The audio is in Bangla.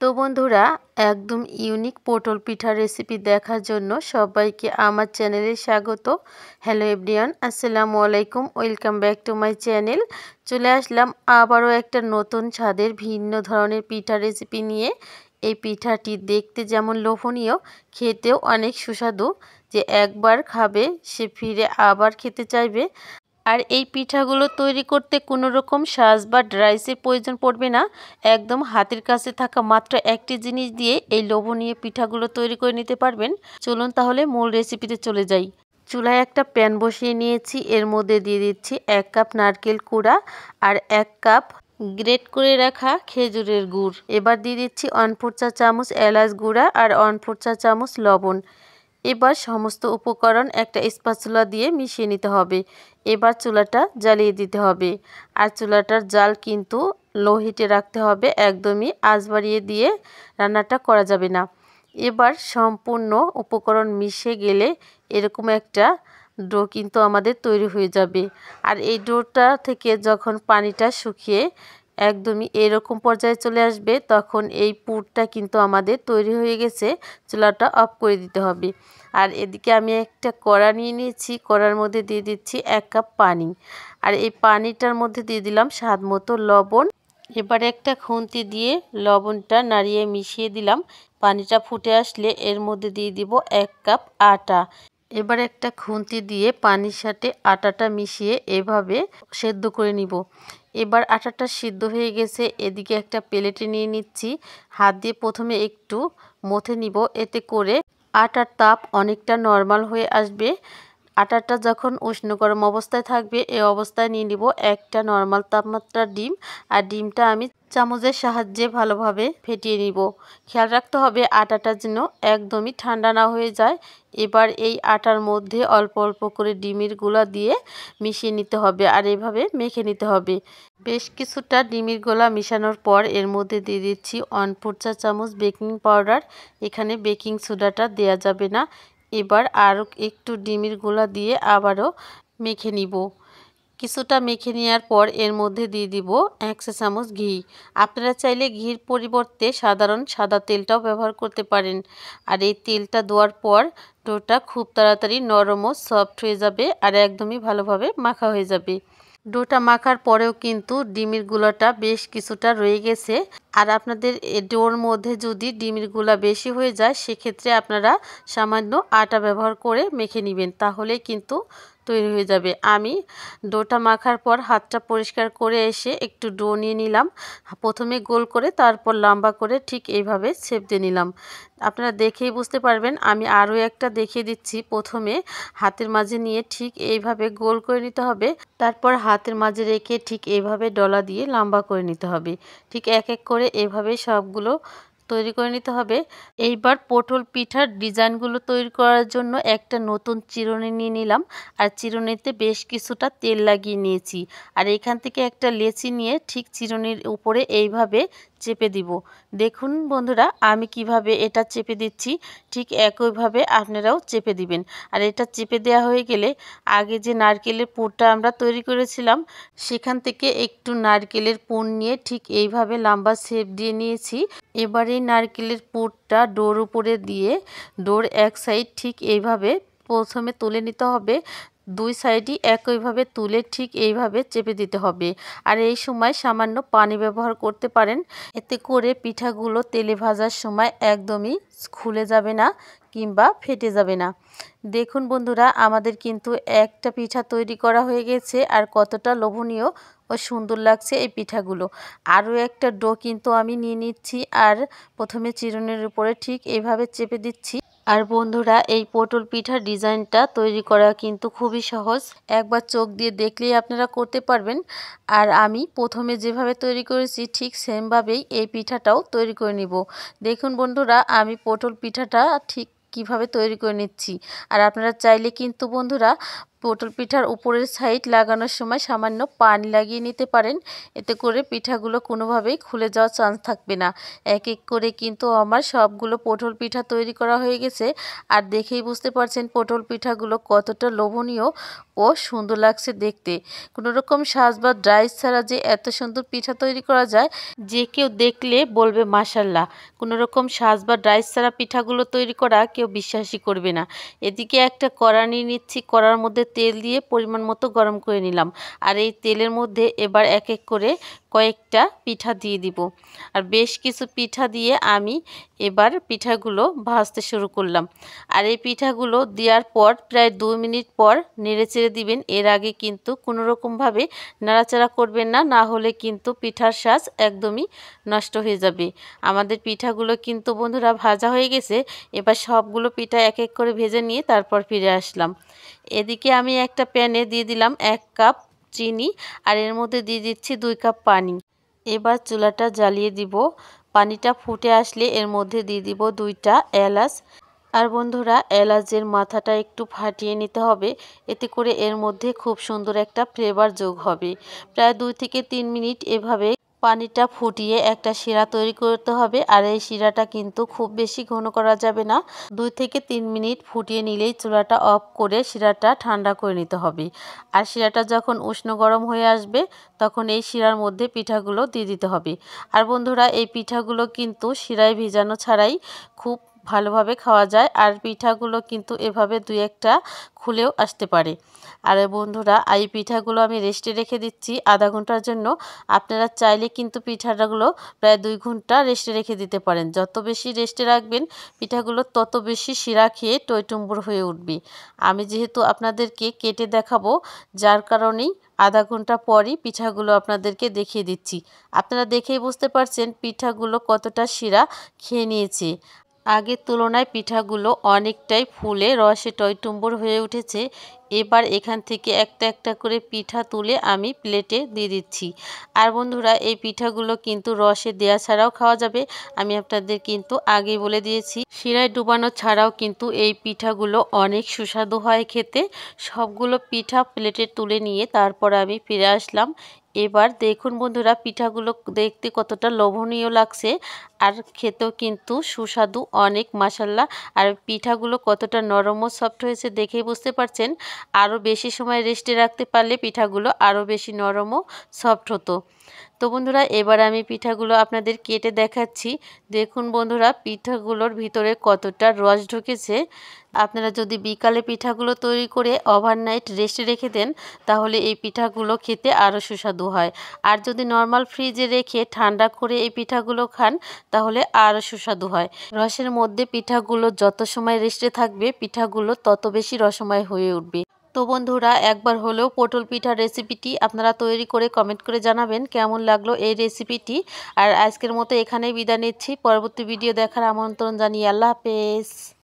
তো বন্ধুরা, একদম ইউনিক পটল পিঠার রেসিপি দেখার জন্য সবাইকে আমার চ্যানেলে স্বাগত। হ্যালো এভরিওয়ান, আসসালামু আলাইকুম, welcome back to my channel. চলে আসলাম আবারও একটা নতুন স্বাদের ভিন্ন ধরনের পিঠার রেসিপি নিয়ে। এই পিঠাটি দেখতে যেমন লোভনীয়, খেতেও অনেক সুস্বাদু। যে একবার খাবে সে ফিরে আবার খেতে চাইবে। আর এই পিঠাগুলো তৈরি করতে কোনো রকম সাজ বা ড্রাইসের প্রয়োজন পড়বে না। একদম হাতের কাছে থাকা মাত্র একটি জিনিস দিয়ে এই লোভনীয় পিঠাগুলো তৈরি করে নিতে পারবেন। চলুন তাহলে মূল রেসিপিতে চলে যাই। চুলায় একটা প্যান বসিয়ে নিয়েছি, এর মধ্যে দিয়ে দিচ্ছি 1 কাপ নারকেল কুড়া আর 1 কাপ গ্রেট করে রাখা খেজুরের গুড়। এবার দিয়ে দিচ্ছি 1/4 চা চামচ এলাচ গুঁড়া আর 1/4 চা চামচ লবণ। এবার সমস্ত উপকরণ একটা স্প্যাচুলা দিয়ে মিশিয়ে নিতে হবে। এবার চুলাটা জ্বালিয়ে দিতে হবে। আর চুলাটার জাল কিন্তু লো হিটে রাখতে হবে, একদমই আঁচ বাড়িয়ে দিয়ে রান্নাটা করা যাবে না। এবার সম্পূর্ণ উপকরণ মিশে গেলে এরকম একটা ডো কিন্তু আমাদের তৈরি হয়ে যাবে। আর এই ডোটা থেকে যখন পানিটা শুকিয়ে একদমই এরকম পর্যায়ে চলে আসবে, তখন এই পুরটা কিন্তু আমাদের তৈরি হয়ে গেছে। চুলাটা অফ করে দিতে হবে। আর এদিকে আমি একটা কড়া নিয়ে নিয়েছি, কড়ার মধ্যে দিয়ে দিচ্ছি 1 কাপ পানি। আর এই পানিটার মধ্যে দিয়ে দিলাম স্বাদ মতো লবণ। এবারে একটা খুন্তি দিয়ে লবণটা নাড়িয়ে মিশিয়ে দিলাম। পানিটা ফুটে আসলে এর মধ্যে দিয়ে দিব 1 কাপ আটা। এবার একটা খুন্তি দিয়ে পানির সাথে আটাটা মিশিয়ে এভাবে সেদ্ধ করে নিব। এবার আটাটা সিদ্ধ হয়ে গেছে, এদিকে একটা প্লেটে নিয়ে নিচ্ছি। হাত দিয়ে প্রথমে একটু মথে নিব, এতে করে আটার তাপ অনেকটা নরমাল হয়ে আসবে। আটাটা যখন উষ্ণ গরম অবস্থায় থাকবে, এই অবস্থায় নিয়ে নিব একটা নরমাল তাপমাত্রার ডিম। আর ডিমটা আমি চামচের সাহায্যে ভালোভাবে ফেটিয়ে নিব। খেয়াল রাখতে হবে আটাটা যেন একদমই ঠান্ডা না হয়ে যায়। এবার এই আটার মধ্যে অল্প অল্প করে ডিমের গুঁড়া দিয়ে মিশিয়ে নিতে হবে আর এভাবে মেখে নিতে হবে। বেশ কিছুটা ডিমের গোলা মিশানোর পর এর মধ্যে দিয়ে দিচ্ছি 1/4 চা চামচ বেকিং পাউডার। এখানে বেকিং সোডাটা দেয়া যাবে না। এবার আরও একটু ডিমের গোলা দিয়ে আবারও মেখে নিব। কিছুটা মেখে নেওয়ার পর এর মধ্যে দিয়ে দিব 1 চা চামচ ঘি। আপনারা চাইলে ঘির পরিবর্তে সাধারণ সাদা তেলটাও ব্যবহার করতে পারেন। আর এই তেলটা দেওয়ার পর ডোটা খুব তাড়াতাড়ি নরম ও সফট হয়ে যাবে আর একদমই ভালোভাবে মাখা হয়ে যাবে। ডোটা মাখার পরেও কিন্তু ডিমের গুঁড়াটা বেশ কিছুটা রয়ে গেছে। আর আপনাদের ডোর মধ্যে যদি ডিমের গুঁড়া বেশি হয়ে যায়, সেক্ষেত্রে আপনারা সামান্য আটা ব্যবহার করে মেখে নেবেন, তাহলে কিন্তু তৈরি হয়ে যাবে। আমি ডোটা মাখার পর হাতটা পরিষ্কার করে এসে একটু ডো নিয়ে নিলাম। প্রথমে গোল করে তারপর লম্বা করে ঠিক এইভাবে শেপ দিয়ে নিলাম। আপনারা দেখেই বুঝতে পারবেন। আমি আরও একটা দেখিয়ে দিচ্ছি। প্রথমে হাতের মাঝে নিয়ে ঠিক এইভাবে গোল করে নিতে হবে, তারপর হাতের মাঝে রেখে ঠিক এইভাবে ডলা দিয়ে লম্বা করে নিতে হবে। ঠিক এক এক করে এভাবে সবগুলো তৈরি করে নিতে হবে। এইবার পটল পিঠার ডিজাইনগুলো তৈরি করার জন্য একটা নতুন চিরুনি নিয়ে নিলাম। আর চিরুনিতে বেশ কিছুটা তেল লাগিয়ে নিয়েছি। আর এখান থেকে একটা লেচি নিয়ে ঠিক চিরুনির উপরে এইভাবে চেপে দিব। দেখুন বন্ধুরা, আমি কিভাবে এটা চেপে দিচ্ছি, ঠিক একইভাবে আপনারাও চেপে দিবেন। আর এটা চেপে দেওয়া হয়ে গেলে আগে যে নারকেলের পুরটা আমরা তৈরি করেছিলাম, সেখান থেকে একটু নারকেলের পুর নিয়ে ঠিক এইভাবে লম্বা শেপ দিয়ে নিয়েছি। এবার এই নারকেলের পুরটা ডোর উপরে দিয়ে ডোর এক সাইড ঠিক এইভাবে প্রথমে তুলে নিতে হবে। দুই সাইডই একইভাবে তুলে ঠিক এইভাবে চেপে দিতে হবে। আর এই সময় সামান্য পানি ব্যবহার করতে পারেন, এতে করে পিঠাগুলো তেলে ভাজার সময় একদমই খুলে যাবে না কিংবা ফেটে যাবে না। দেখুন বন্ধুরা, আমাদের কিন্তু একটা পিঠা তৈরি করা হয়ে গেছে। আর কতটা লোভনীয় ও সুন্দর লাগছে এই পিঠাগুলো। আরও একটা ডো কিন্তু আমি নিয়ে নিচ্ছি আর প্রথমে চিরুনির উপরে ঠিক এইভাবে চেপে দিচ্ছি। আর বন্ধুরা, এই পটল পিঠার ডিজাইনটা তৈরি করা কিন্তু খুবই সহজ। একবার চোখ দিয়ে দেখলেই আপনারা করতে পারবেন। আর আমি প্রথমে যেভাবে তৈরি করেছি ঠিক সেমভাবেই এই পিঠাটাও তৈরি করে নিব। দেখুন বন্ধুরা, আমি পটল পিঠাটা ঠিক কিভাবে তৈরি করে নিচ্ছি। আর আপনারা চাইলে কিন্তু বন্ধুরা পটল পিঠার উপরের সাইড লাগানোর সময় সামান্য পানি লাগিয়ে নিতে পারেন। এতে করে পিঠাগুলো কোনোভাবেই খুলে যাওয়ার চান্স থাকবে না। এক এক করে কিন্তু আমার সবগুলো পটল পিঠা তৈরি করা হয়ে গেছে। আর দেখেই বুঝতে পারছেন পটল পিঠাগুলো কতটা লোভনীয় ও সুন্দর লাগছে দেখতে। কোনো রকম সাজ বা ড্রাইস ছাড়া যে এত সুন্দর পিঠা তৈরি করা যায়, যে কেউ দেখলে বলবে মাশাল্লাহ। কোনো রকম সাজ বা ড্রাইস ছাড়া পিঠাগুলো তৈরি করা কেউ বিশ্বাসই করবে না। এদিকে একটা কড়া নিয়ে নিচ্ছি, কড়ার মধ্যে তেল দিয়ে পরিমাণ মতো গরম করে নিলাম। আর এই তেলের মধ্যে এবার এক এক করে কয়েকটা পিঠা দিয়ে দিব। আর বেশ কিছু পিঠা দিয়ে আমি এবার পিঠাগুলো ভাজতে শুরু করলাম। আর এই পিঠাগুলো দেওয়ার পর প্রায় 2 মিনিট পর নেড়েচেড়ে দিবেন। এর আগে কিন্তু কোনো রকমভাবে নাড়াচাড়া করবেন না, না হলে কিন্তু পিঠার স্বাদ একদমই নষ্ট হয়ে যাবে। আমাদের পিঠাগুলো কিন্তু বন্ধুরা ভাজা হয়ে গেছে। এবার সবগুলো পিঠা এক এক করে ভেজে নিয়ে তারপর ফিরে আসলাম। এদিকে আমি একটা প্যানে দিয়ে দিলাম 1 কাপ চিনি, আর এর মধ্যে দিয়ে দিচ্ছি 2 কাপ পানি। এবার চুলাটা জ্বালিয়ে দিব। পানিটা ফুটে আসলে এর মধ্যে দিয়ে দিব 2টা এলাচ। আর বন্ধুরা, এলাচের মাথাটা একটু ফাটিয়ে নিতে হবে, এতে করে এর মধ্যে খুব সুন্দর একটা ফ্লেভার যোগ হবে। প্রায় 2 থেকে 3 মিনিট এভাবে পানিটা ফুটিয়ে একটা শিরা তৈরি করতে হবে। আর এই শিরাটা কিন্তু খুব বেশি ঘন করা যাবে না। 2 থেকে 3 মিনিট ফুটিয়ে নিলেই চুলাটা অফ করে শিরাটা ঠান্ডা করে নিতে হবে। আর শিরাটা যখন উষ্ণ গরম হয়ে আসবে তখন এই শিরার মধ্যে পিঠাগুলো দিয়ে দিতে হবে। আর বন্ধুরা, এই পিঠাগুলো কিন্তু শিরায় ভিজানো ছাড়াই খুব ভালোভাবে খাওয়া যায়। আর পিঠাগুলো কিন্তু এভাবে 2-1টা খুলেও আসতে পারে। আর বন্ধুরা, এই পিঠাগুলো আমি রেস্টে রেখে দিচ্ছি আধা ঘন্টার জন্য। আপনারা চাইলে কিন্তু পিঠাগুলো প্রায় 2 ঘন্টা রেস্টে রেখে দিতে পারেন। যত বেশি রেস্টে রাখবেন পিঠাগুলো তত বেশি শিরা খেয়ে টইটুম্বুর হয়ে উঠবে। আমি যেহেতু আপনাদেরকে কেটে দেখাবো, যার কারণেই আধা ঘন্টা পরই পিঠাগুলো আপনাদেরকে দেখিয়ে দিচ্ছি। আপনারা দেখেই বুঝতে পারছেন পিঠাগুলো কতটা শিরা খেয়ে নিয়েছে। আগের তুলনায় পিঠাগুলো অনেকটাই ফুলে রসে টইটুম্বুর হয়ে উঠেছে। এবার এখান থেকে একটা একটা করে পিঠা তুলে আমি প্লেটে দিয়ে দিচ্ছি। আর বন্ধুরা, এই পিঠাগুলো কিন্তু রসে দেওয়া ছাড়াও খাওয়া যাবে। আমি আপনাদের কিন্তু আগেই বলে দিয়েছি, শিরায় ডুবানো ছাড়াও কিন্তু এই পিঠাগুলো অনেক সুস্বাদু হয় খেতে। সবগুলো পিঠা প্লেটে তুলে নিয়ে তারপর আমি ফিরে আসলাম। এবার দেখুন বন্ধুরা, পিঠাগুলো দেখতে কতটা লোভনীয় লাগছে, আর খেতেও কিন্তু সুস্বাদু অনেক মাশাল্লাহ। আর পিঠাগুলো কতটা নরম ও সফট হয়েছে দেখেই বুঝতে পারছেন। আরও বেশি সময় রেস্টে রাখতে পারলে পিঠাগুলো আরও বেশি নরম ও সফট হতো। তো বন্ধুরা, এবার আমি পিঠাগুলো আপনাদের কেটে দেখাচ্ছি। দেখুন বন্ধুরা, পিঠাগুলোর ভিতরে কতটা রস ঢুকেছে। আপনারা যদি বিকালে পিঠাগুলো তৈরি করে ওভারনাইট রেস্টে রেখে দেন, তাহলে এই পিঠাগুলো খেতে আরও সুস্বাদু হয়। আর যদি নর্মাল ফ্রিজে রেখে ঠান্ডা করে এই পিঠাগুলো খান, তাহলে আরও সুস্বাদু হয়। রসের মধ্যে পিঠাগুলো যত সময় রেস্টে থাকবে, পিঠাগুলো তত বেশি রসময় হয়ে উঠবে। তো বন্ধুরা, একবার হলেও পটল পিঠার রেসিপিটি আপনারা তৈরি করে কমেন্ট করে জানাবেন কেমন লাগলো এই রেসিপিটি। আর আজকের মতো এখানেই বিদায় নিচ্ছি। পরবর্তী ভিডিও দেখার আমন্ত্রণ জানিয়ে আল্লাহ হাফেজ।